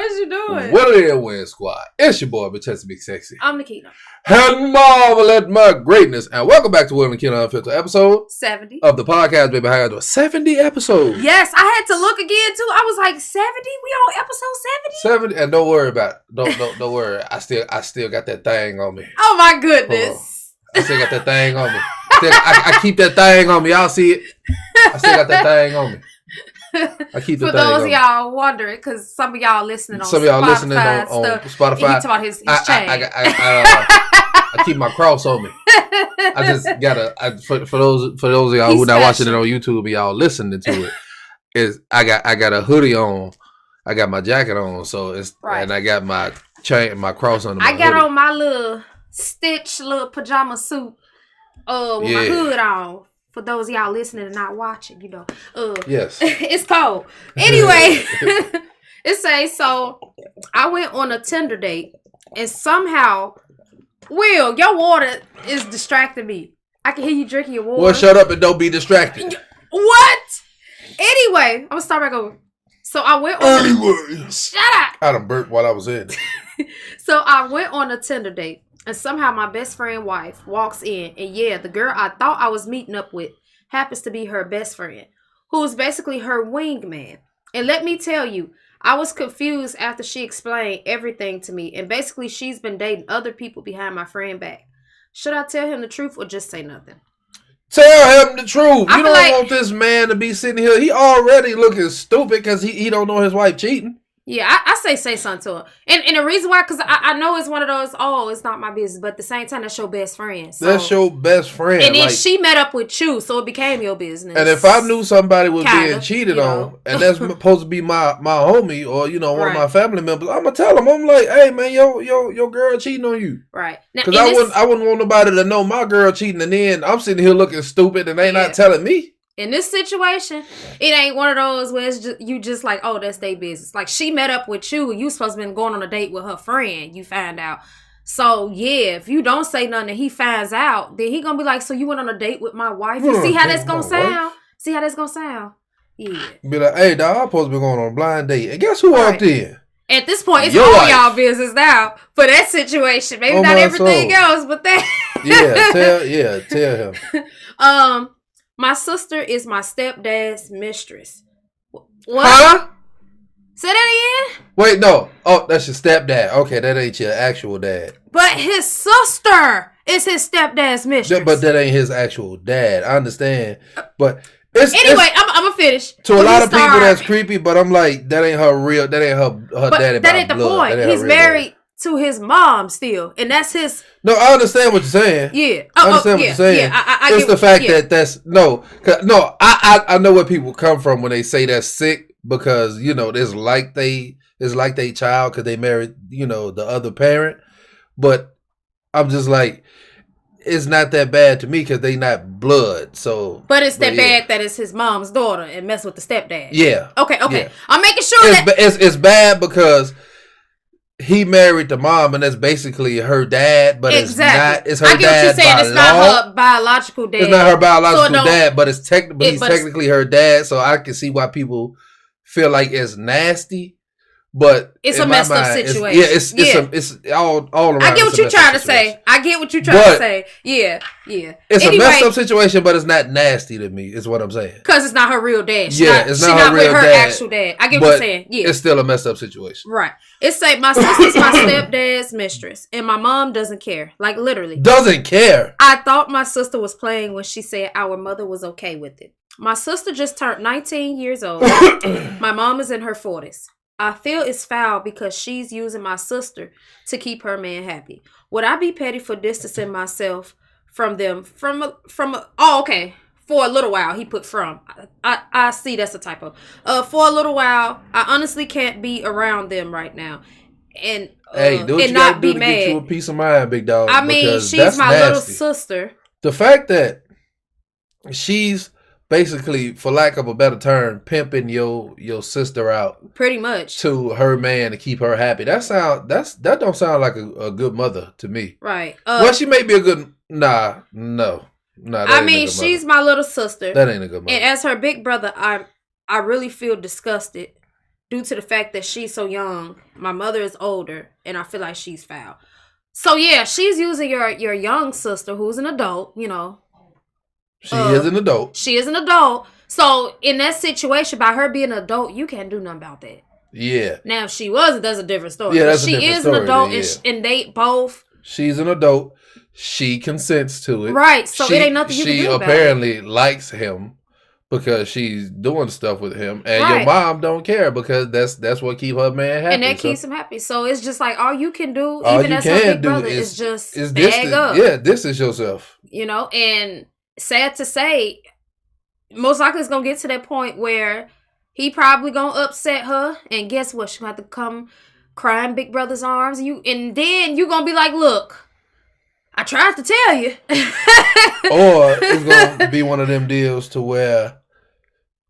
What you doing? What it is, Win Squad? It's your boy, Chester Big Sexy. I'm Nakina. And marvel at my greatness. And welcome back to Nakina UNFILTERED, episode 70 of the podcast, baby. How y'all doing? 70 episodes. Yes, I had to look again too. I was like, 70? We on episode 70? 70, and don't worry about it. Don't worry. I still got that thing on me. Oh my goodness. I still got that thing on me. I keep that thing on me. Y'all see it? I still got that thing on me. I keep the For those of y'all wondering, because some of y'all listening on Spotify. He talking about his chain. I keep my cross on me. I just gotta for those of y'all who not watching it on YouTube, y'all listening to it. I got a hoodie on. I got my jacket on, so it's right. And I got my chain, my cross on. I got on my little pajama suit, with my hood on. For those of y'all listening and not watching, yes, it's cold. Anyway, it says so. I went on a Tinder date, and somehow, Will, your water is distracting me. I can hear you drinking your water. Well, shut up and don't be distracted. What? Anyway, I'm gonna start back over. So I went on. Shut up. I done burped while I was in. So I went on a Tinder date. And somehow my best friend's wife walks in. And yeah, the girl I thought I was meeting up with happens to be her best friend, who is basically her wingman. And let me tell you, I was confused after she explained everything to me. And basically, she's been dating other people behind my friend back. Should I tell him the truth or just say nothing? Tell him the truth. You don't want this man to be sitting here. He already looking stupid because he don't know his wife cheating. Yeah, I say something to her. And the reason why, because I know it's one of those, it's not my business. But at the same time, that's your best friend. So. That's your best friend. And then she met up with you, so it became your business. And if I knew somebody was being cheated on, and that's supposed to be my homie or, one of my family members, I'm going to tell them. I'm like, hey, man, your girl cheating on you. Right. Because I wouldn't want nobody to know my girl cheating, and then I'm sitting here looking stupid, and they not telling me. In this situation, it ain't one of those where it's just like, that's their business. Like, she met up with you. You supposed to been going on a date with her friend. You find out. So, yeah, if you don't say nothing and he finds out, then he going to be like, so you went on a date with my wife? You see how that's going to sound? See how that's going to sound? Yeah. Be like, hey, dog, I'm supposed to be going on a blind date. And guess who walked in? At this point, it's all y'all business now for that situation. Maybe not everything else, but that. Tell him. My sister is my stepdad's mistress. What? Huh? Say that again? Wait, no. Oh, that's your stepdad. Okay, that ain't your actual dad. But his sister is his stepdad's mistress. But that ain't his actual dad. I understand. But I'm gonna finish. To a lot of people, that's creepy. But I'm like, that ain't her real. That ain't her daddy. That ain't the point. He's married to his mom still, and that's his. No, I understand what you're saying. Yeah, I understand what you're saying. Yeah, it's the fact that that's no. I know where people come from when they say that's sick because it's like they child because they married the other parent, but I'm just like it's not that bad to me because they not blood. So, but it's bad that it's his mom's daughter and mess with the stepdad. Yeah. Okay. Yeah. I'm making sure it's bad because. He married the mom, and that's basically her dad, but it's not. It's her dad. I get what you're saying. It's not her biological dad. It's not her biological dad, but he's technically her dad. So I can see why people feel like it's nasty, but it's a messed up situation. It's all around. I get what you're trying to say. Yeah. It's a messed up situation, but it's not nasty to me. Is what I'm saying. Because it's not her real dad. It's not her real dad. Actual dad. I get what you're saying. Yeah, it's still a messed up situation. Right. It's like my sister's my stepdad's mistress, and my mom doesn't care. Like literally, doesn't care. I thought my sister was playing when she said our mother was okay with it. My sister just turned 19 years old. My mom is in her 40s. I feel it's foul because she's using my sister to keep her man happy. Would I be petty for distancing myself from them? For a little while, he put from. I see that's a typo. For a little while, I honestly can't be around them right now. And do what you not do be to mad. Get you a peace of mind, big dog. I mean, she's my little sister. The fact that she's basically, for lack of a better term, pimping your sister out pretty much to her man to keep her happy. That don't sound like a good mother to me. Right. Well, she may be a good. No. I mean, she's my little sister. That ain't a good mother. And as her big brother, I really feel disgusted due to the fact that she's so young. My mother is older, and I feel like she's foul. So yeah, she's using your young sister, who's an adult. You know, she is an adult. She is an adult. So in that situation, by her being an adult, you can't do nothing about that. Yeah. Now if she wasn't, that's a different story. Yeah, that's she a different is story, an adult, then, and they both. She's an adult. She consents to it. Right. So it ain't nothing you can do about it. She apparently likes him because she's doing stuff with him, and your mom don't care because that's what keep her man happy. And that keeps him happy. So it's just like all you can do, even as her big brother, is just bag up. Yeah, distance yourself. You know, and sad to say, most likely it's gonna get to that point where he probably gonna upset her, and guess what? She's gonna have to come cry in big brother's arms. And then you gonna be like, look, I tried to tell you. Or it's gonna be one of them deals to where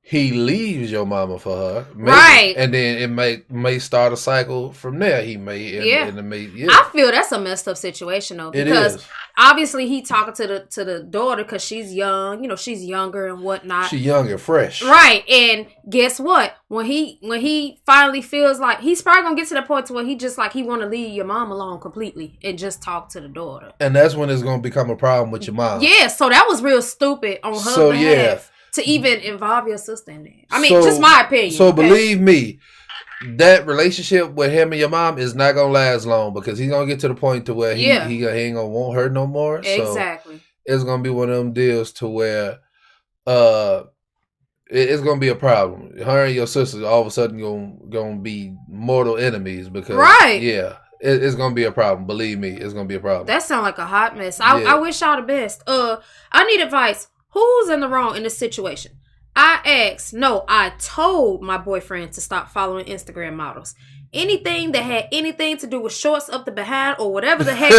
he leaves your mama for her, maybe, right? And then it may start a cycle from there. He may, I feel that's a messed up situation though, because obviously he talking to the daughter because she's young, you know, she's younger and whatnot. She's young and fresh, right? And guess what? When he finally feels like he's probably gonna get to the point to where he just like he want to leave your mom alone completely and just talk to the daughter, and that's when it's gonna become a problem with your mom. Yeah, so that was real stupid on her behalf. Yeah. To even involve your sister in that. I mean, just my opinion. So believe me, that relationship with him and your mom is not gonna last long because he's gonna get to the point to where he ain't gonna want her no more. Exactly. So it's gonna be one of them deals to where it's gonna be a problem. Her and your sister all of a sudden gonna be mortal enemies because it's gonna be a problem. Believe me, it's gonna be a problem. That sounds like a hot mess. I wish y'all the best. I need advice. Who's in the wrong in this situation? I told my boyfriend to stop following Instagram models. Anything that had anything to do with shorts up the behind or whatever the heck,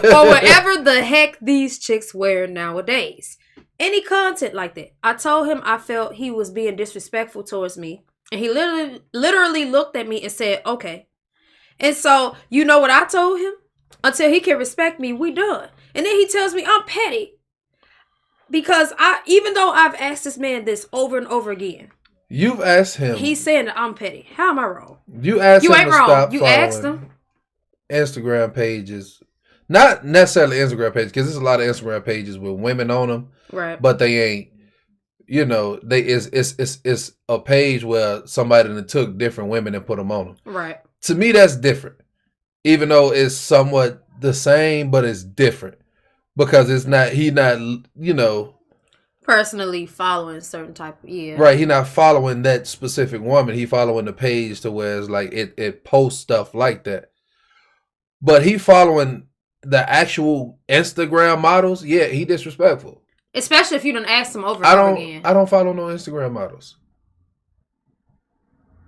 or whatever the heck these chicks wear nowadays. Any content like that. I told him I felt he was being disrespectful towards me. And he literally looked at me and said, okay. And so, you know what I told him? Until he can respect me, we done. And then he tells me I'm petty. Because even though I've asked this man this over and over again. You've asked him. He's saying that I'm petty. How am I wrong? You asked him ain't to wrong. stop You asked him. Instagram pages. Not necessarily Instagram pages, because there's a lot of Instagram pages with women on them. Right. But they ain't, you know, it's a page where somebody that took different women and put them on them. Right. To me, that's different. Even though it's somewhat the same, but it's different. Because he not, you know. Personally following certain type of, Right, he not following that specific woman. He following the page to where it's like, it posts stuff like that. But he following the actual Instagram models, he disrespectful. Especially if you done asked him over and over again. I don't follow no Instagram models.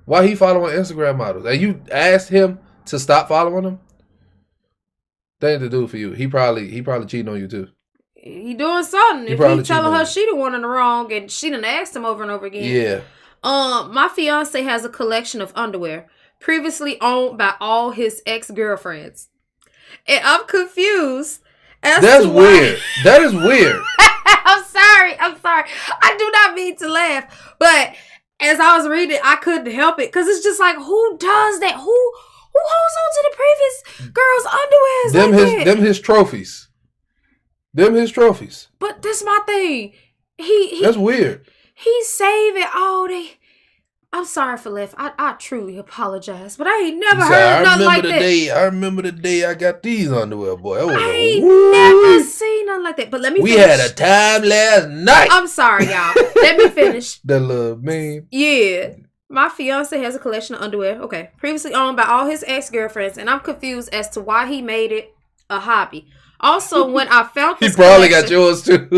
Why he following Instagram models? And you asked him to stop following them? That ain't the dude for you. He probably cheating on you too. He doing something. If he telling her she the one in the wrong and she done asked him over and over again. Yeah. My fiance has a collection of underwear previously owned by all his ex-girlfriends. And I'm confused. That's weird. That is weird. I'm sorry. I do not mean to laugh. But as I was reading it, I couldn't help it. Because it's just like, who does that? Who holds on to the previous girl's underwear? Them his trophies. Them his trophies. But that's my thing. That's weird. He saving all they. I'm sorry for laughing. I truly apologize, but I ain't never heard nothing like that. I remember the day I got these underwear, boy. I ain't never seen nothing like that. But let me finish. We had a time last night. I'm sorry, y'all. Let me finish. That little meme. Yeah. My fiance has a collection of underwear. Okay. Previously owned by all his ex-girlfriends, and I'm confused as to why he made it a hobby. Also, when I found this probably got yours too.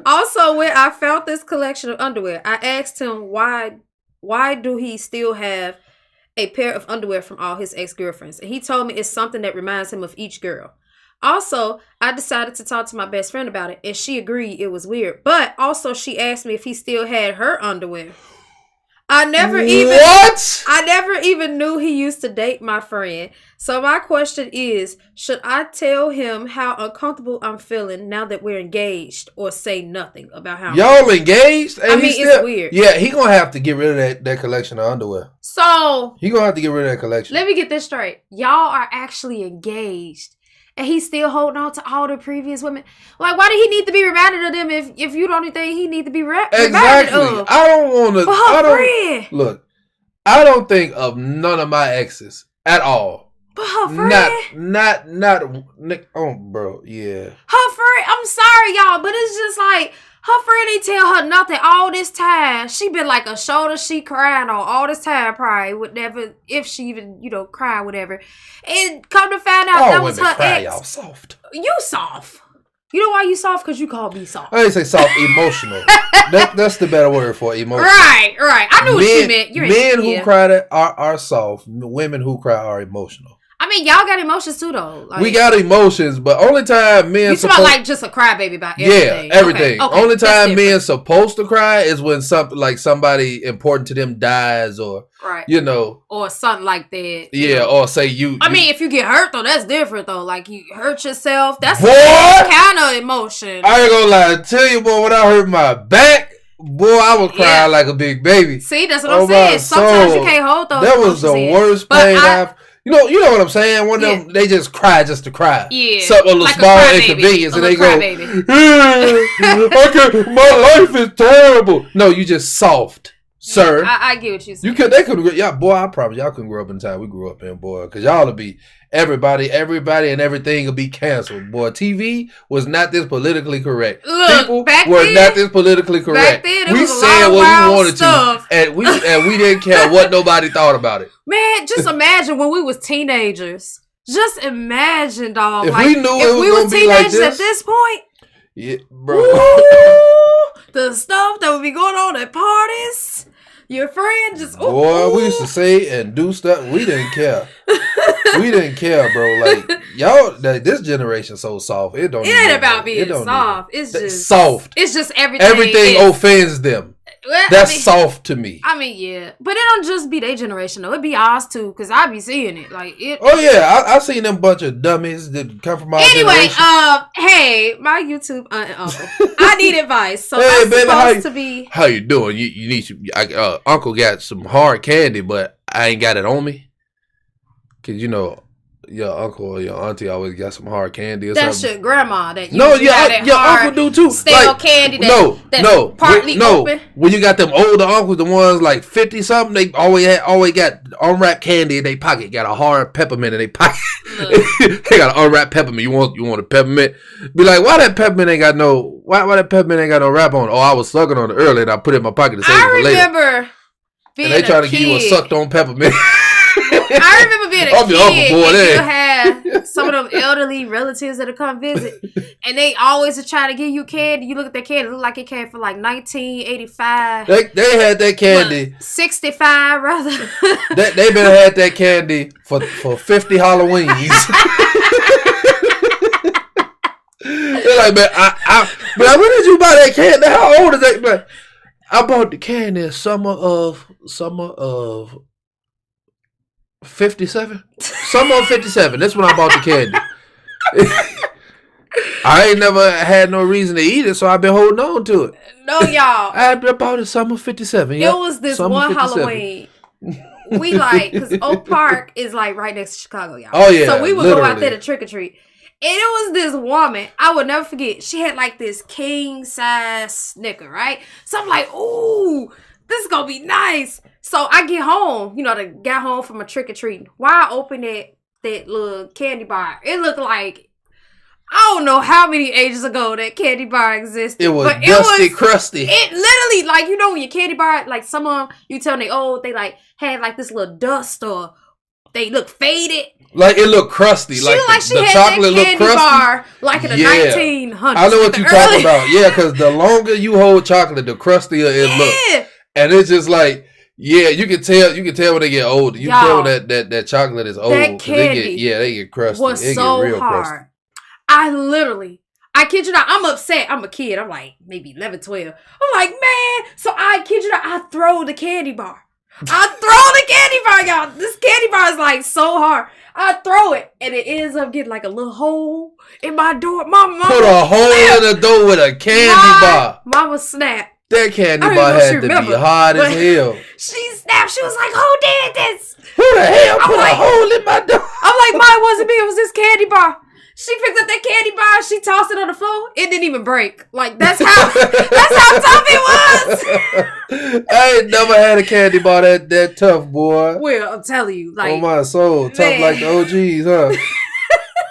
Also, when I found this collection of underwear, I asked him why do he still have a pair of underwear from all his ex-girlfriends? And he told me it's something that reminds him of each girl. Also, I decided to talk to my best friend about it, and she agreed it was weird. But also, she asked me if he still had her underwear. I never even knew he used to date my friend. So my question is, should I tell him how uncomfortable I'm feeling now that we're engaged, or say nothing about how y'all engaged? And it's weird. Yeah, he gonna have to get rid of that collection of underwear. So he gonna have to get rid of that collection. Let me get this straight. Y'all are actually engaged, and he's still holding on to all the previous women. Like, why do he need to be reminded of them if you don't think he need to be reminded of? I don't want to. Look, I don't think of none of my exes at all. But her friend, not. Oh, bro, yeah. Her friend. I'm sorry, y'all, but it's just like her friend ain't tell her nothing all this time. She been like a shoulder she crying on all this time, probably would never, if she even cry, whatever. And come to find out that was her cry, ex. Y'all soft. You soft. You know why you soft? Because you called me soft. I didn't say soft, emotional. That's the better word for emotional. Right. I knew what you meant. Men who cry are soft. Women who cry are emotional. I mean, y'all got emotions too, though. Like, we got emotions, but only time men... You talking like just a crybaby about everything. Yeah, everything. Okay, only time men supposed to cry is when somebody important to them dies, or... Right. Or something like that. Yeah, or say you... I mean, if you get hurt, though, that's different, though. Like, you hurt yourself. That's kind of emotion. I ain't gonna lie. I tell you, boy, when I hurt my back... Boy, I was crying like a big baby. See, that's what I'm saying. Sometimes you can't hold those emotions. That was the worst pain I've... You know what I'm saying? One of them, they just cry just to cry. Yeah. Something like small inconvenience, and they go, my life is terrible. No, you just soft, sir. I get what you're saying. They could, boy, I promise y'all couldn't grow up in the time we grew up in, boy, because y'all would be, everybody and everything would be canceled. Boy, TV was not this politically correct. Look, people were not this politically correct. Back then, we said what we wanted to, and we didn't care what nobody thought about it. Man, just imagine when we was teenagers. Just imagine, dog. If we knew if we were teenagers at this point. Yeah, bro. Ooh, the stuff that would be going on at parties. Your friend just... Boy, we used to say and do stuff. We didn't care. We didn't care, bro. Like, y'all, this generation so soft. It ain't about being soft. It's just... Soft. It's just everything. Everything offends them. Well, that's soft to me. I mean, yeah. But it don't just be their generation, though. It be ours, too, because I be seeing it. Like it. Oh, yeah. I seen them bunch of dummies that come from our generation. Hey, my YouTube aunt and uncle. I need advice. So hey, I'm supposed to be... How you doing? You need some... Uncle got some hard candy, but I ain't got it on me. Because, your uncle or your auntie always got some hard candy or something. That's your grandma. Your uncle do too. Stale candy that's partly open. When you got them older uncles, the ones like 50 something, they always got unwrapped candy in their pocket. Got a hard peppermint in their pocket. They got an unwrapped peppermint. You want a peppermint? Be like, why that peppermint ain't got no wrap on? Oh, I was sucking on it earlier and I put it in my pocket to save it for later. I remember being and they trying to give you a sucked on peppermint. I remember being a kid and you had some of them elderly relatives that would come visit, and they always would try to give you candy. You look at that candy, it looked like it came from like 1985. They had that candy. 65 rather. They been had that candy for 50 Halloweens. They're like, man, when did you buy that candy? How old is that? Man, I bought the candy summer of 57. Summer of 57. That's when I bought the candy. I ain't never had no reason to eat it, so I've been holding on to it. No, y'all. I bought it summer 57. It was this summer one 57. Halloween. We because Oak Park is like right next to Chicago, y'all. Oh, yeah. So we would go out there to trick or treat. And it was this woman, I would never forget. She had like this king size Snicker, right? So I'm like, ooh, this is going to be nice. So I get home, got home from a trick or treating. While I opened that little candy bar, it looked like, I don't know how many ages ago that candy bar existed. It was dusty, crusty. It literally, like, when your candy bar, like some of them, you tell them they old, they like had like this little dust or they look faded. Like it looked crusty. She looked like she had chocolate that candy bar like in the 1900s. I know what you're talking about. Yeah, because the longer you hold chocolate, the crustier it looks. And it's just like, yeah, you can tell when they get older. You can tell when that chocolate is old. That candy they get crusty. Was it so get real hard. Crusty. I kid you not, I'm upset. I'm a kid. I'm like maybe 11, 12. I'm like, man. So I kid you not, I throw the candy bar. Y'all. This candy bar is like so hard. I throw it, and it ends up getting like a little hole in my door. My mama put a hole in the door with a candy bar. Mama snapped. That candy bar had to be hard as hell. She snapped. She was like, "Who did this? Who the hell put a hole in my door?" I'm like, "Mine wasn't me. It was this candy bar." She picked up that candy bar. She tossed it on the floor. It didn't even break. Like that's how tough it was. I ain't never had a candy bar that tough, boy. Well, I'm telling you, like, oh my soul, tough like the OGs, huh?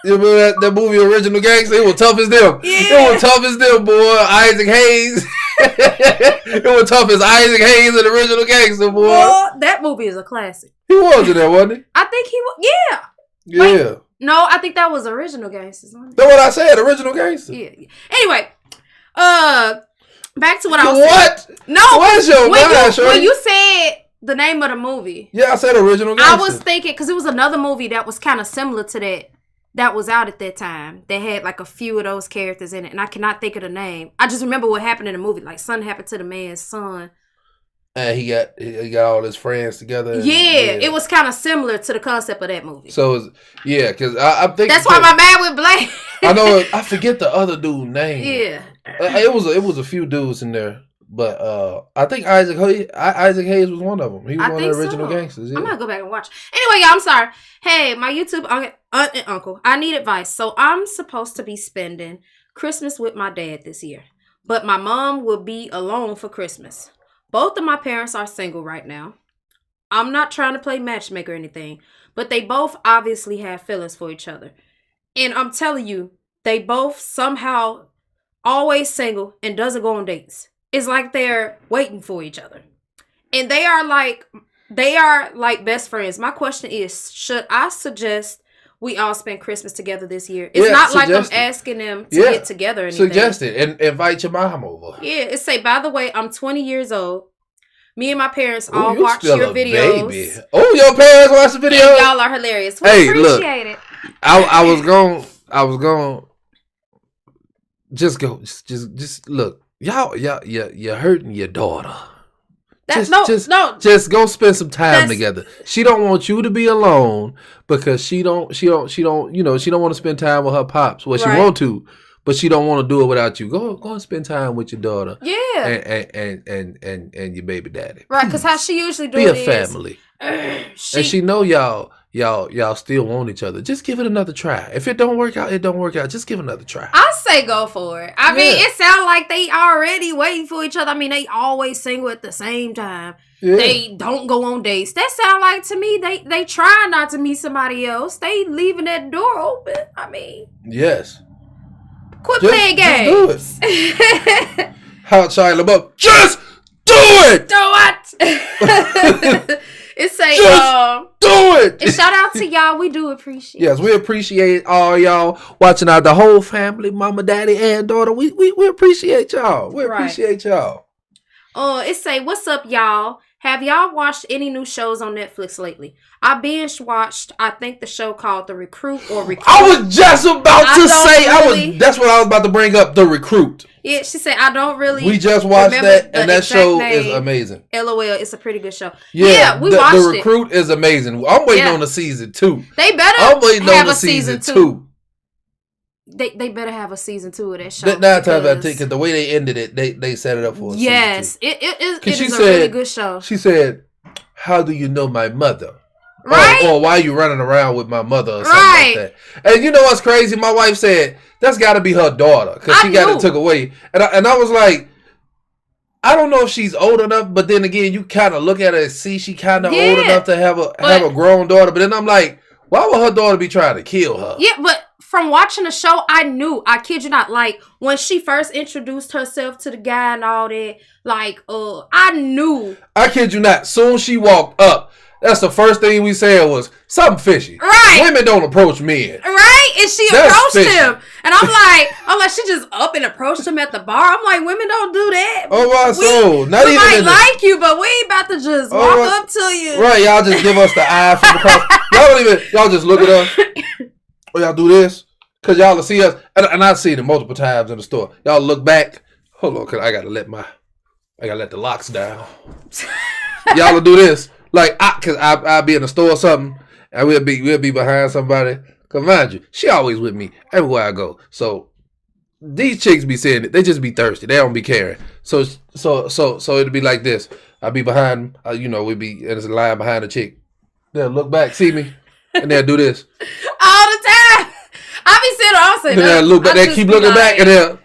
You remember that movie Original Gangster? It was tough as them. Yeah. It was tough as them, boy. Isaac Hayes. It was tough as Isaac Hayes in Original Gangster, boy. Well, that movie is a classic. He was in there, wasn't he? I think he was. Yeah. Yeah. Wait, no, I think that was Original Gangsters. That's what I said, Original Gangster. Yeah. Anyway, back to what I was what? saying. No. What's your mind, when you said the name of the movie. Yeah, I said Original Gangster. I was thinking, because it was another movie that was kind of similar to that was out at that time. They had like a few of those characters in it, and I cannot think of the name. I just remember what happened in the movie. Like, something happened to the man's son. And he got all his friends together. And, yeah, it was kind of similar to the concept of that movie. So, because I think... That's why my man went blank. I know, I forget the other dude's name. Yeah. It was a few dudes in there. But I think Isaac Hayes was one of them. He was one of the original gangsters. Yeah. I'm going to go back and watch. Anyway, y'all, I'm sorry. Hey, my YouTube aunt and uncle, I need advice. So I'm supposed to be spending Christmas with my dad this year. But my mom will be alone for Christmas. Both of my parents are single right now. I'm not trying to play matchmaker or anything, but they both obviously have feelings for each other. And I'm telling you, they both somehow always single and doesn't go on dates. It's like they're waiting for each other. And they are like best friends. My question is, should I suggest we all spend Christmas together this year? It's not like I'm asking them to get together or anything. Suggest it and invite your mom over. Yeah, it say, by the way, I'm 20 years old. Me and my parents all watch your videos. Baby. Oh, your parents watch the videos? And y'all are hilarious. We appreciate it. I was going just look. Y'all, you're hurting your daughter. Just go spend some time together. She don't want you to be alone because she don't want to spend time with her pops. Well, she want to, but she don't want to do it without you. Go and spend time with your daughter. Yeah. And your baby daddy. Right, because how she usually do be it a family. And she know y'all still want each other. Just give it another try. If it don't work out, it don't work out. Just give it another try. I say go for it. I mean, it sounds like they already waiting for each other. I mean, they always single at the same time. Yeah. They don't go on dates. That sound like to me they try not to meet somebody else. They leaving that door open. I mean, yes. Quit playing games. Do it. How Shia LaBeouf? Just do it. Do it. It say, do it. And shout out to y'all. We do appreciate. Yes, we appreciate all y'all watching out. The whole family, mama, daddy, and daughter. We appreciate y'all. We appreciate y'all. It say, what's up, y'all? Have y'all watched any new shows on Netflix lately? I binge watched, I think, the show called The Recruit or Recruit. I was just about to say, that's what I was about to bring up, The Recruit. Yeah, she said, I don't really. We just watched that, and that show is amazing. LOL, it's a pretty good show. Yeah, we watched it. The Recruit is amazing. I'm waiting on the season 2. They better I'm waiting on the season 2. They better have a season 2 of that show. 9 times out of 10, because the way they ended it, they set it up for a season 2. Yes, it is a really good show. She said, how do you know my mother? Right? Or why are you running around with my mother or something like that? And you know what's crazy? My wife said, that's got to be her daughter, because she got it took away. And I was like, I don't know if she's old enough, but then again, you kind of look at her and see she kind of old enough to have a grown daughter. But then I'm like, why would her daughter be trying to kill her? Yeah, but from watching the show, I kid you not, like, when she first introduced herself to the guy and all that, like, I knew. I kid you not, soon she walked up, that's the first thing we said was, something fishy. Right. Women don't approach men. Right? And she approached him. And I'm like, she just up and approached him at the bar. I'm like, women don't do that. Oh, my soul. We might like you, but we ain't about to just walk up to you. Right, y'all just give us the eye from across. Y'all just look at us. Or y'all do this. Because y'all will see us. And I've seen it multiple times in the store. Y'all look back. Hold on, because I got to let my I gotta let the locks down. Y'all will do this. Like, cause I'll be in the store or something, and we'll be behind somebody. Cause mind you, she always with me everywhere I go. So these chicks be saying it. They just be thirsty. They don't be caring. So it'll be like this. I'll be behind, we'd be in a line behind a chick. They'll look back, see me, and they'll do this. All the time. I be sitting also. They'll look back. They keep looking back, and they'll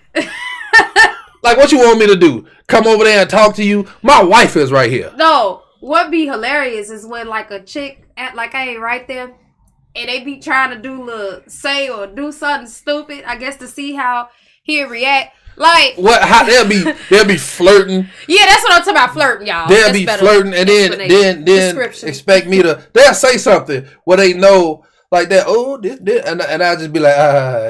like, what you want me to do? Come over there and talk to you? My wife is right here. No, what be hilarious is when like a chick act like I ain't right there, and they be trying to say or do something stupid, I guess, to see how he'll react. Like what? How they'll be flirting. Yeah, that's what I'm talking about, flirting, y'all. They'll be flirting, and then expect me to. They'll say something where they know like that. Oh, this, and I'll just be like,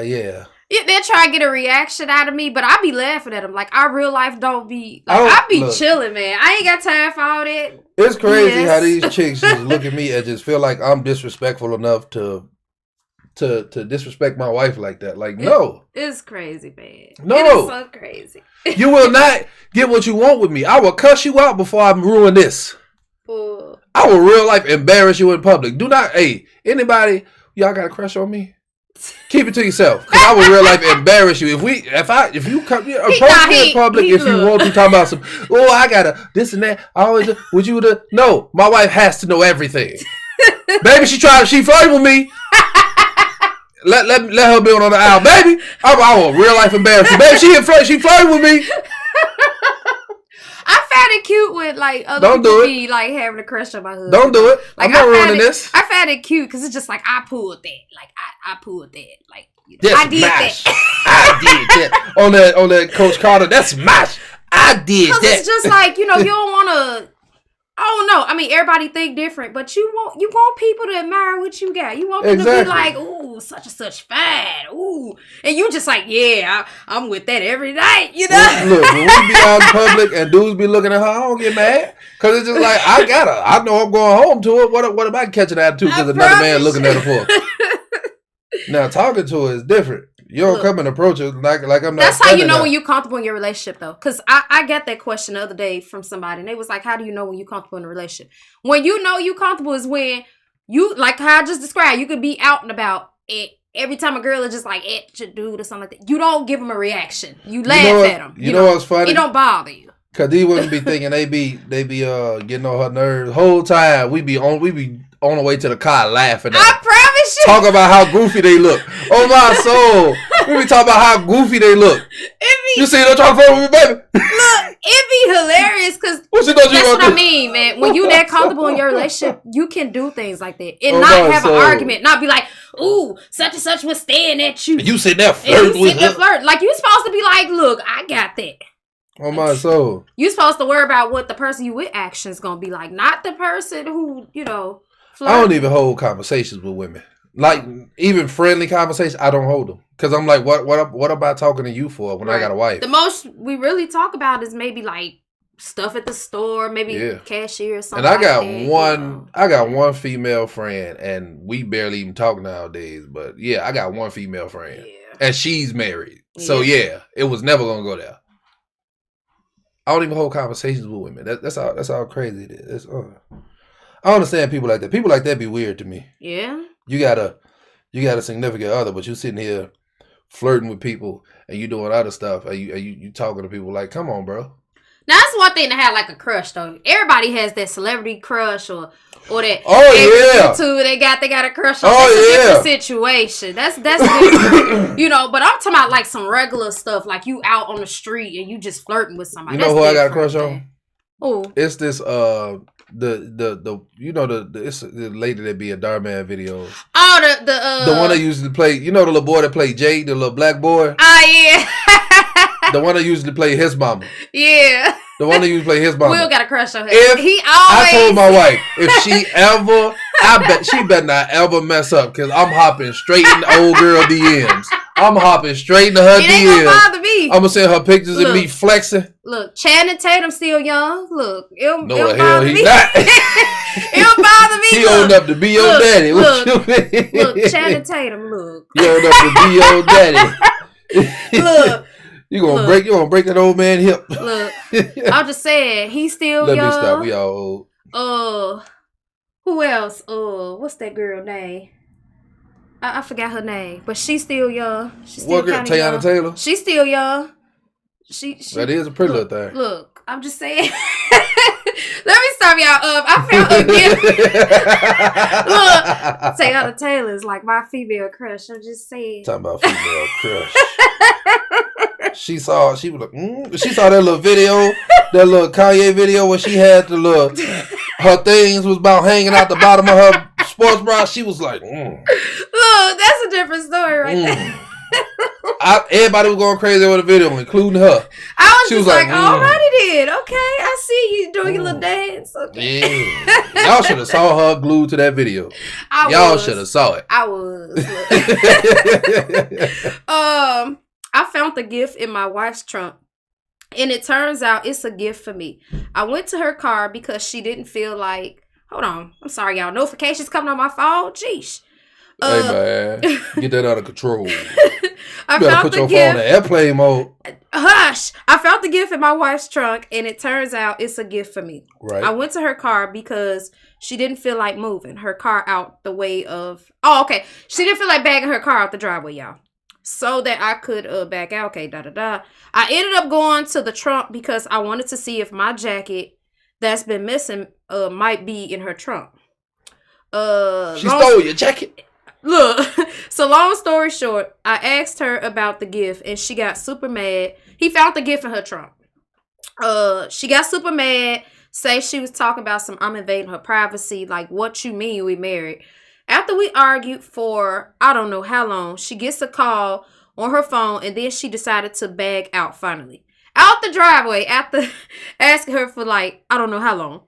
yeah. Yeah, they'll try to get a reaction out of me, but I be laughing at them. Like, our real life don't be... Like, I be chilling, man. I ain't got time for all that. It's crazy how these chicks just look at me and just feel like I'm disrespectful enough to disrespect my wife like that. Like, no. It's crazy, man. No. It is so crazy. You will not get what you want with me. I will cuss you out before I ruin this. I will real life embarrass you in public. Do not... Hey, anybody... Y'all got a crush on me? Keep it to yourself, cause I would real life embarrass you if you come approach me in public if you want to talk about some. Oh, I gotta this and that. I always would you to no. My wife has to know everything. Baby, she flirted with me. Let her be on the aisle, baby. I will real life embarrass you, baby. She flirted with me. I found it cute when like other people be like having a crush on my husband. Don't do it. Like, I'm not ruining this. I found it cute because it's just like I pulled that. Like I pulled that. Like I did mash. that. I did that on that Coach Carter. That's mash. I did that. Because it's just like you don't want to. I don't know. I mean, everybody think different, but you want people to admire what you got. You want them to be like, ooh, such and such fine, ooh, and you just like, yeah, I'm with that every night, you know. Look, when we be out in public and dudes be looking at her, I don't get mad because it's just like I know I'm going home to it. What am I catching attitude because another man looking at her for? Now talking to her is different. You don't come and approach her like I'm not. That's how you know when you're comfortable in your relationship, though. Because I got that question the other day from somebody, and they was like, "How do you know when you're comfortable in a relationship?" When you know you're comfortable is when you, like how I just described, you could be out and about. Every time a girl is just like at your dude or something like that, you don't give them a reaction. You laugh at them. You know what's funny? It don't bother you. Cause they wouldn't be thinking they be getting on her nerves the whole time. We be on the way to the car laughing at I promise you. Talk about how goofy they look. Oh my soul. We be talking about how goofy they look. You see them trying to flirt with me, baby? Look, it be hilarious because that's what I mean, man. When you that comfortable in your relationship, you can do things like that and not have an argument, not be like, ooh, such and such was staring at you. You sitting there flirting with her. Like, you supposed to be like, look, I got that. Oh my soul. You supposed to worry about what the person you with action is going to be like, not the person who, flirt. I don't even hold conversations with women. Like, even friendly conversations, I don't hold them. Because I'm like, what am I talking to you for when I got a wife? The most we really talk about is maybe like stuff at the store, maybe cashier or something. And I got one female friend, and we barely even talk nowadays. But yeah, I got one female friend. Yeah. And she's married. So yeah, it was never going to go there. I don't even hold conversations with women. That's how crazy it is. I understand people like that. People like that be weird to me. Yeah. You got a significant other, but you sitting here flirting with people and you doing other stuff. And you talking to people like, come on, bro. Now that's one thing to have like a crush though. Everybody has that celebrity crush or that. YouTube they got a crush on. That's a different situation. That's different. But I'm talking about like some regular stuff, like you out on the street and you just flirting with somebody. You know who I got a crush on? Who? It's this it's the lady that be in Darman videos. Oh, the one that usually play. You know the little boy that played Jay, the little black boy. Oh yeah. The one that usually play his mama. Yeah. The one that usually play his mama. Will got a crush on her. I told my wife, if she ever, she better not ever mess up because I'm hopping straight in the old girl DMs. I'm hopping straight into her DMs. It ain't gonna bother me. I'm gonna send her pictures of me flexing. Look, Channing Tatum still young. Look, no the hell he's not. It don't bother me. He old enough to be your daddy. What you mean? Look, Channing Tatum. Look, he old enough to be your daddy. Look. You gonna break that old man hip. Look, I'm just saying, he's still Let young. me stop. We all old. Who else? What's that girl name? I forgot her name, but she's still young. She's still what girl? Tiana Taylor? She's still young. She that is a pretty little thing. Look, I'm just saying. Let me stop y'all. I found a gift. Look, Tiana Taylor is like my female crush. I'm just saying. Talking about female crush. She was like, she saw that little video, that little Kanye video where she had the little, her things was about hanging out the bottom of her sports bra. She was like, Look, that's a different story right there. Everybody was going crazy over the video, including her. She was like, alrighty then. Okay, I see you doing your little dance. Okay. Yeah. Y'all should have saw her glued to that video. Y'all should have saw it. I was. I found the gift in my wife's trunk. And it turns out it's a gift for me. I went to her car because she didn't feel like... Hold on. I'm sorry, y'all. Notifications coming on my phone? Jeez. Hey, man. Get that out of control. I You better put your phone in airplane mode. Hush! I found the gift in my wife's trunk, and it turns out it's a gift for me. Right. I went to her car because she didn't feel like moving her car out the way of... Oh, okay. She didn't feel like bagging her car out the driveway, y'all. So that I could back out. Okay, I ended up going to the trunk because I wanted to see if my jacket that's been missing might be in her trunk. She stole your jacket? Look, so long story short, I asked her about the gift and she got super mad. He found the gift in her trunk. She got super mad, say she was talking about some I'm invading her privacy, like what you mean we married. After we argued for I don't know how long, she gets a call on her phone and then she decided to bag out finally. Out the driveway after asking her for like I don't know how long.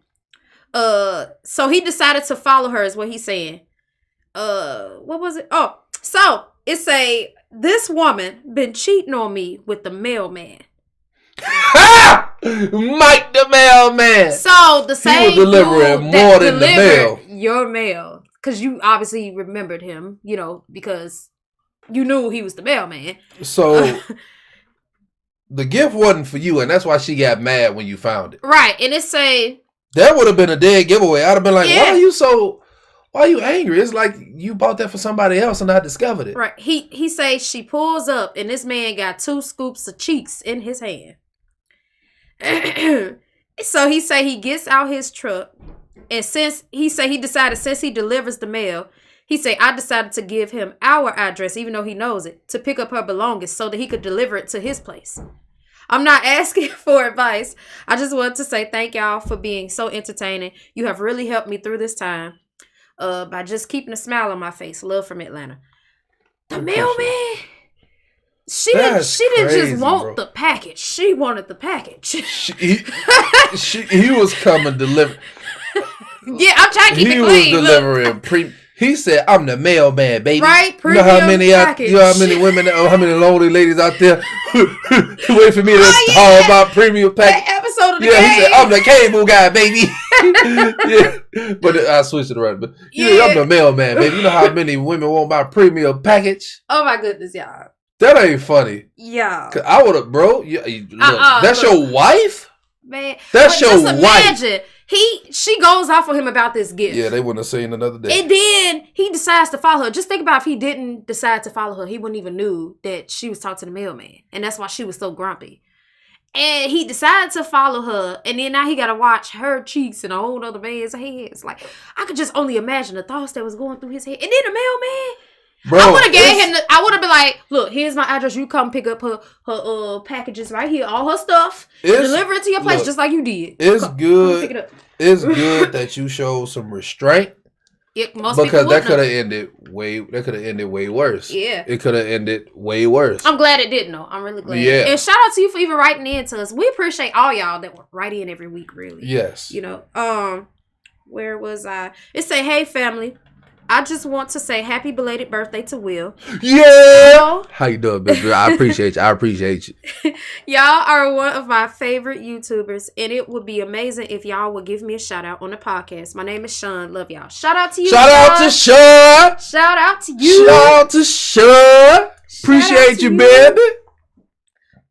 So he decided to follow her is what he's saying. What was it? Oh, so it's this woman been cheating on me with the mailman. Mike the mailman. So the same he was delivering more than the mail. Your mail. Because you obviously remembered him, because you knew he was the mailman. So the gift wasn't for you, and that's why she got mad when you found it. Right. And that would have been a dead giveaway. I'd have been like, why are you angry? It's like you bought that for somebody else and I discovered it. Right. He say she pulls up and this man got 2 scoops of cheeks in his hand. So he say he gets out his truck. And since he delivers the mail, he say, I decided to give him our address, even though he knows it, to pick up her belongings so that he could deliver it to his place. I'm not asking for advice. I just wanted to say thank y'all for being so entertaining. You have really helped me through this time by just keeping a smile on my face. Love from Atlanta. The mailman. She didn't just want the package. She wanted the package. He was coming deliver. Yeah, I'm trying to keep it clean. He was delivering He said, "I'm the mailman, baby." Right, you know how many women, how many lonely ladies out there wait for me to talk about premium package. That episode of the game. He said, "I'm the cable guy, baby." Yeah, but I switched it around. But I'm the mailman, baby. You know how many women want my premium package? Oh my goodness, y'all. That ain't funny. Yeah. Cause I would have, bro. That's your wife, man. That's your wife. Imagine. She goes off on him about this gift. Yeah, they wouldn't have seen another day. And then he decides to follow her. Just think about if he didn't decide to follow her. He wouldn't even knew that she was talking to the mailman. And that's why she was so grumpy. And he decided to follow her. And then now he got to watch her cheeks in a whole other man's head. It's like, I could just only imagine the thoughts that was going through his head. And then the mailman. Bro, I would have gave him. I would have been like, "Look, here's my address. You come pick up her packages right here, all her stuff, deliver it to your place, just like you did. It's good. Pick it up. It's good that you showed some restraint. Because that could have ended way. That could have ended way worse. Yeah, it could have ended way worse. I'm glad it didn't. Though I'm really glad. Yeah, and shout out to you for even writing in to us. We appreciate all y'all that write in every week. Really. Yes. Where was I? It say, "Hey family. I just want to say happy belated birthday to Will." Yeah. How you doing, baby? I appreciate you. Y'all are one of my favorite YouTubers, and it would be amazing if y'all would give me a shout out on the podcast. My name is Sean. Love y'all. Shout out to you. Shout out to Sean. Shout out to you. Shout out to Sean. Appreciate you, baby.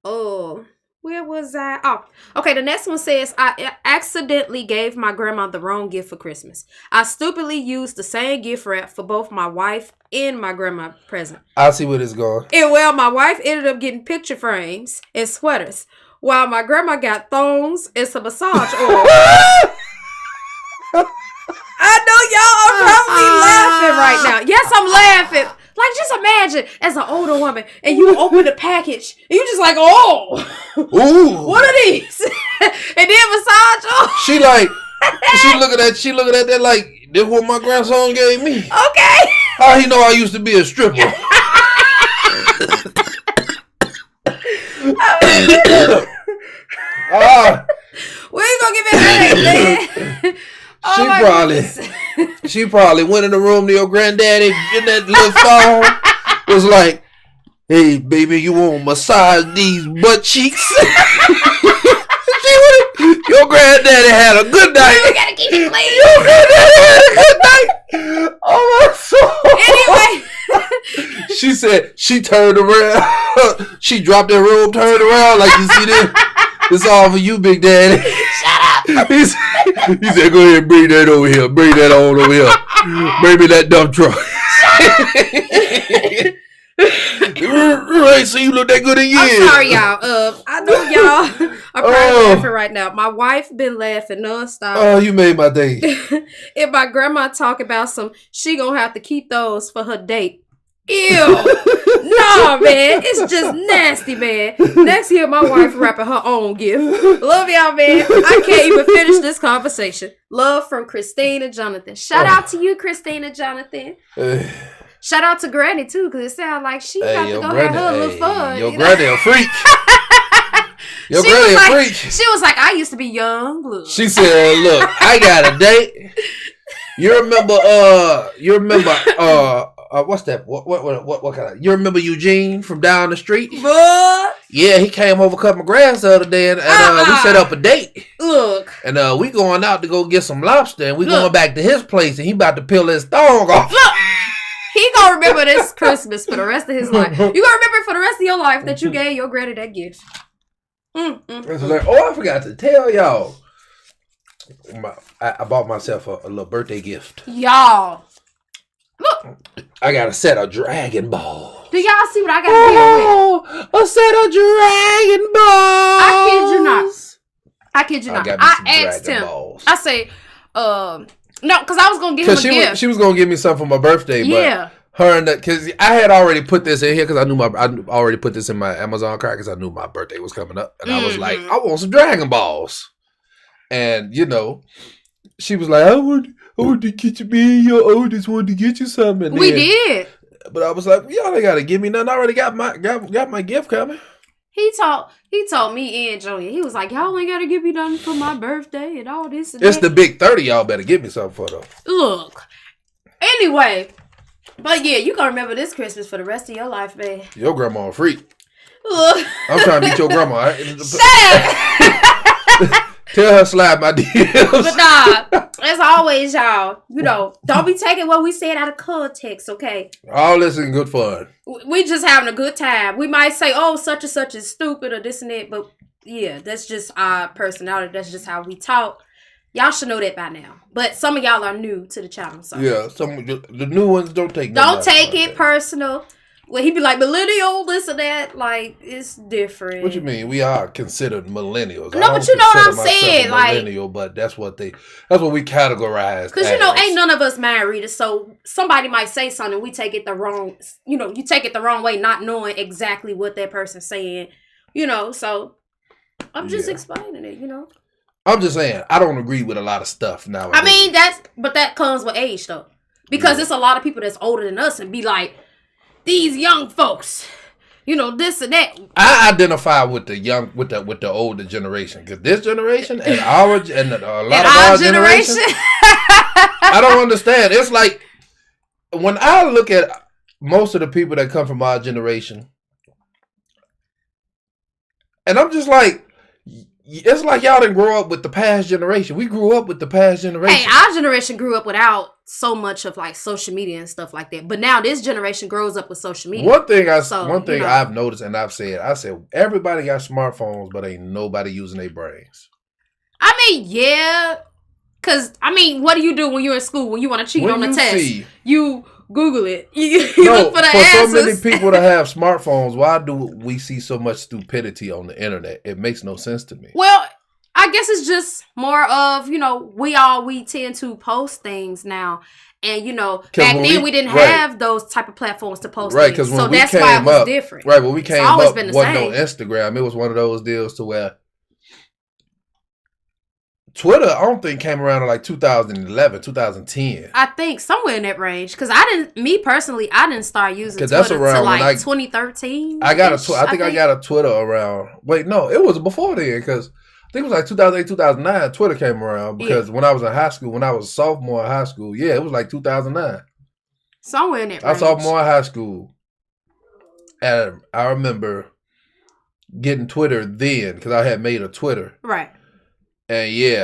Oh, where was I? Oh, okay. The next one says I accidentally gave my grandma the wrong gift for Christmas. I stupidly used the same gift wrap for both my wife and my grandma present. I see where it's going. And well, my wife ended up getting picture frames and sweaters, while my grandma got thongs and some massage oil. I know y'all are probably laughing right now. Yes, I'm laughing. Like, just imagine as an older woman and you open the package and you just like, oh, ooh, what are these? And then massage oil. She looking at that like, this what my grandson gave me. Okay. How he know I used to be a stripper? We ain't gonna give it a man. She probably went in the room to your granddaddy in that little phone. Was like, hey baby, you want to massage these butt cheeks? Your granddaddy had a good night. You gotta keep it clean. Your granddaddy had a good night. Oh my soul. Anyway, she said she turned around. She dropped that robe, turned around like, you see this? It's all for you, Big Daddy. Shut up. He said, go ahead and bring that over here. Bring that on over here. Bring me that dump truck. Right, so you look that good in years. I'm sorry, y'all. I know y'all are probably laughing right now. My wife been laughing nonstop. Oh, you made my day. If my grandma talk about she gonna have to keep those for her date. Ew. No, man. It's just nasty, man. Next year, my wife wrapping her own gift. Love y'all, man. I can't even finish this conversation. Love from Christina Jonathan. Shout out to you, Christina Jonathan. Shout out to Granny, too, because it sounds like she got to go have her a little fun. Your granny a freak. Your she granny a freak. She was like, I used to be young blue. She said, look, I got a date. You remember, what's that? What kind of? You remember Eugene from down the street? What? Yeah, he came over cut my grass the other day, and we set up a date. Look, and we going out to go get some lobster, and we going back to his place, and he about to peel his thong off. Look, he gonna remember this Christmas for the rest of his life. You gonna remember for the rest of your life that you gave your granny that gift. It's like, oh, I forgot to tell y'all. I bought myself a little birthday gift. Y'all. Look. I got a set of Dragon Balls. Do y'all see what I got here with? A set of Dragon Balls. I kid you not. I asked him. I say, no, because I was going to give him a gift. She was going to give me something for my birthday. Yeah. But because I had already put this in here because I already put this in my Amazon cart because I knew my birthday was coming up. And I was like, I want some Dragon Balls. And, she was like, I want to get you, me and your oldest wanted to get you something. We did. But I was like, y'all ain't got to give me nothing. I already got my gift coming. He told me and Junior. He was like, y'all ain't got to give me nothing for my birthday and all this and it's that. The big 30. Y'all better give me something for, though. Look. Anyway. But yeah, you gonna remember this Christmas for the rest of your life, man. Your grandma a freak. Look. I'm trying to meet your grandma. Shut up. Tell her slide my DMs. But nah, as always, y'all, don't be taking what we said out of context, okay? All this in good fun. We just having a good time. We might say, oh, such and such is stupid or this and that, but yeah, that's just our personality. That's just how we talk. Y'all should know that by now. But some of y'all are new to the channel, so. Yeah, the new ones don't take it personal. Well, he be like, millennial, this and that. Like, it's different. What you mean? We are considered millennials. No, but you know what I'm saying. Millennial, but that's what we categorize. Because, ain't none of us mind readers. So somebody might say something. We take it the wrong, you take it the wrong way, not knowing exactly what that person's saying. So I'm just explaining it, I'm just saying, I don't agree with a lot of stuff now. I mean, that comes with age, though. Because it's a lot of people that's older than us and be like, these young folks, this and that. I identify with the older generation because this generation and a lot of our generation, I don't understand. It's like when I look at most of the people that come from our generation, and I'm just like, it's like y'all didn't grow up with the past generation. We grew up with the past generation. Hey, our generation grew up without so much of like social media and stuff like that. But now this generation grows up with social media. One thing I've noticed and I said everybody got smartphones, but ain't nobody using their brains. I mean, yeah. Because, I mean, what do you do when you're in school? When you want to cheat on the test? You Google it. You look for the answers. So many people that have smartphones, why do we see so much stupidity on the internet? It makes no sense to me. Well, I guess it's just more of, we tend to post things now. And, back then we didn't have those type of platforms to post things. Because so that's why it was different. Right, when we came up, wasn't no Instagram. It was one of those deals to where Twitter, I don't think came around in like 2011, 2010. I think somewhere in that range. Because I didn't start using Twitter until like 2013. I got a Twitter around. Wait, no, it was before then because I think it was like 2008, 2009. Twitter came around because when I was in high school, when I was a sophomore in high school, it was like 2009. Somewhere in that range. I was sophomore in high school. And I remember getting Twitter then because I had made a Twitter. Right. And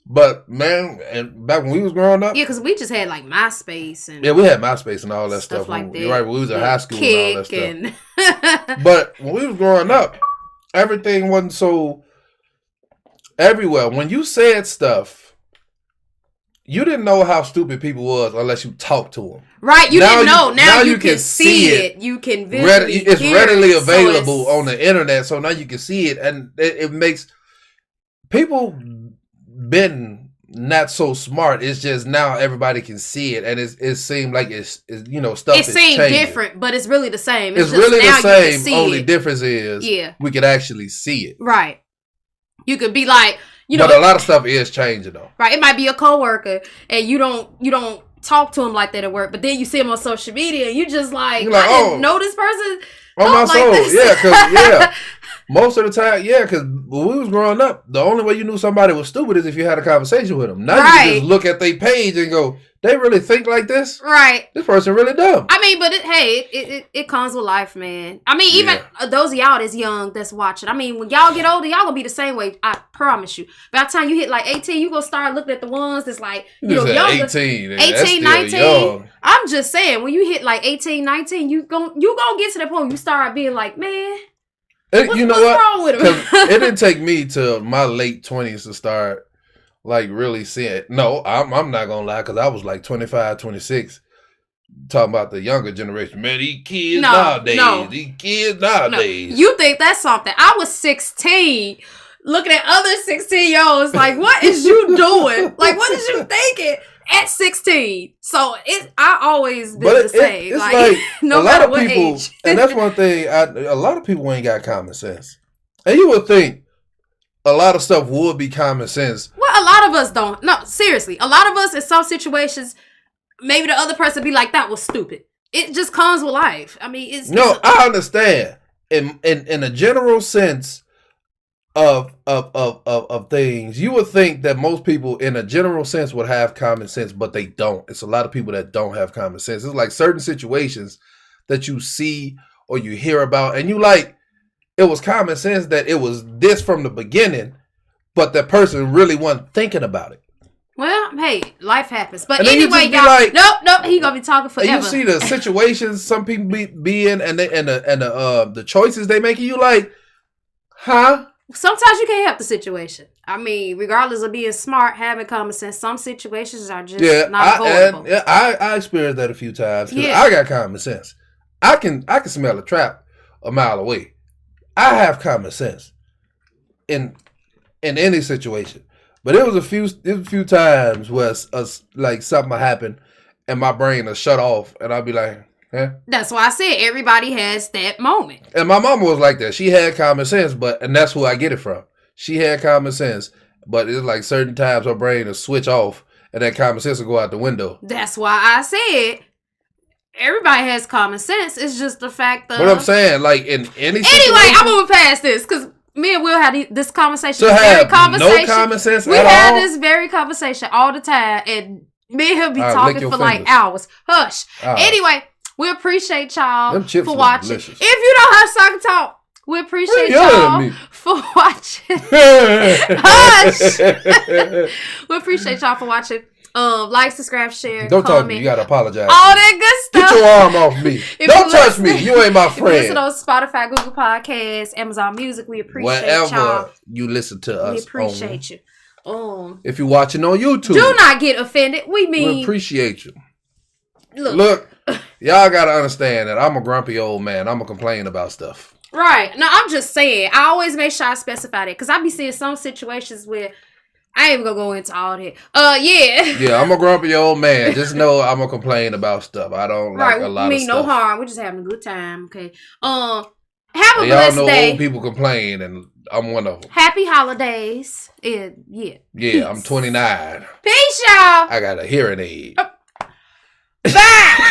but man, and back when we was growing up, because we just had like MySpace and we had MySpace and all that stuff. Like that. You're right, when we was in high school Kick and all that stuff. But when we was growing up, everything wasn't so everywhere. When you said stuff, you didn't know how stupid people was unless you talked to them. Right, you didn't know. Now you can see it. You can visually it's readily available on the internet, so now you can see it, and it makes people been not so smart. It's just now everybody can see it, and it seems like it's stuff. It seems different, but it's really the same. It's really the same. Only difference is we could actually see it. Right. You could be like, but a lot of stuff is changing though. Right. It might be a coworker, and you don't talk to him like that at work, but then you see him on social media, and you just like, I didn't know this person. On my soul, because most of the time, because when we was growing up, the only way you knew somebody was stupid is if you had a conversation with them. Now you can just look at their page and go, they really think like this? Right. This person really dumb. I mean, but it comes with life, man. I mean, even those of y'all that's young that's watching, I mean, when y'all get older, y'all gonna be the same way. I promise you. By the time you hit like 18, you gonna start looking at the ones that's like, younger. 18, 19. Young. I'm just saying, when you hit like 18, 19, you gonna get to that point where you start being like, man, what's wrong with him? It didn't take me till my late 20s to start like really seeing it. No, I'm not gonna lie, because I was like 25, 26 talking about the younger generation. Man, these kids nowadays. You think that's something. I was 16 looking at other 16-year-olds like, what is you doing? Like, what is you thinking at 16? So I always been the same. It's like no a matter lot of what people, age. and that's one thing, a lot of people ain't got common sense. And you would think a lot of stuff would be common sense. Well, a lot of us don't. No, seriously. A lot of us in some situations, maybe the other person be like, that was stupid. It just comes with life. I mean, I understand. In a general sense of things, you would think that most people in a general sense would have common sense, but they don't. It's a lot of people that don't have common sense. It's like certain situations that you see or you hear about, and you like, it was common sense that it was this from the beginning, but that person really wasn't thinking about it. Well, hey, life happens. But anyway, y'all, like, nope, he gonna be talking forever. And you see the situations some people be in, and the choices they make, and you like, huh? Sometimes you can't help the situation. I mean, regardless of being smart, having common sense, some situations are just not avoidable. I experienced that a few times. I got common sense. I can smell a trap a mile away. I have common sense in any situation, but it was a few times where like something happened and my brain will shut off, and I'll be like, eh. That's why I said everybody has that moment. And my mama was like that. She had common sense, and that's who I get it from. She had common sense, but it's like certain times her brain will switch off, and that common sense will go out the window. That's why I said everybody has common sense. It's just the fact that. What I'm saying, like in any situation. Anyway, I'm moving past this because me and Will had this conversation. No common sense. We had this very conversation all the time, and me and him be talking for like hours. Hush. Anyway, we appreciate y'all for watching. Delicious. If you don't have soccer talk, we appreciate y'all for watching. Hush. We appreciate y'all for watching. Like, subscribe, share, Don't talk to me. comment. You gotta apologize. All that good stuff. Get your arm off me. Don't touch me. You ain't my If you listen friend. on Spotify, Google Podcasts, Amazon Music, we appreciate Wherever y'all. you listen to us, We appreciate you. If you're watching on YouTube, do not get offended. we appreciate you. Look, y'all gotta understand that I'm a grumpy old man. I'm gonna complain about stuff. Right. No, I'm just saying. I always make sure I specify that because I be seeing some situations where I ain't even gonna go into all that. Yeah. Yeah, I'm a grumpy old man. Just know I'm gonna complain about stuff. I don't like a lot of stuff. No harm. We're just having a good time. Okay. Have a blessed y'all know day. old people complain, and I'm one of them. Happy holidays. Yeah. Yeah, Peace. I'm 29. Peace, y'all. I got a hearing aid. Bye.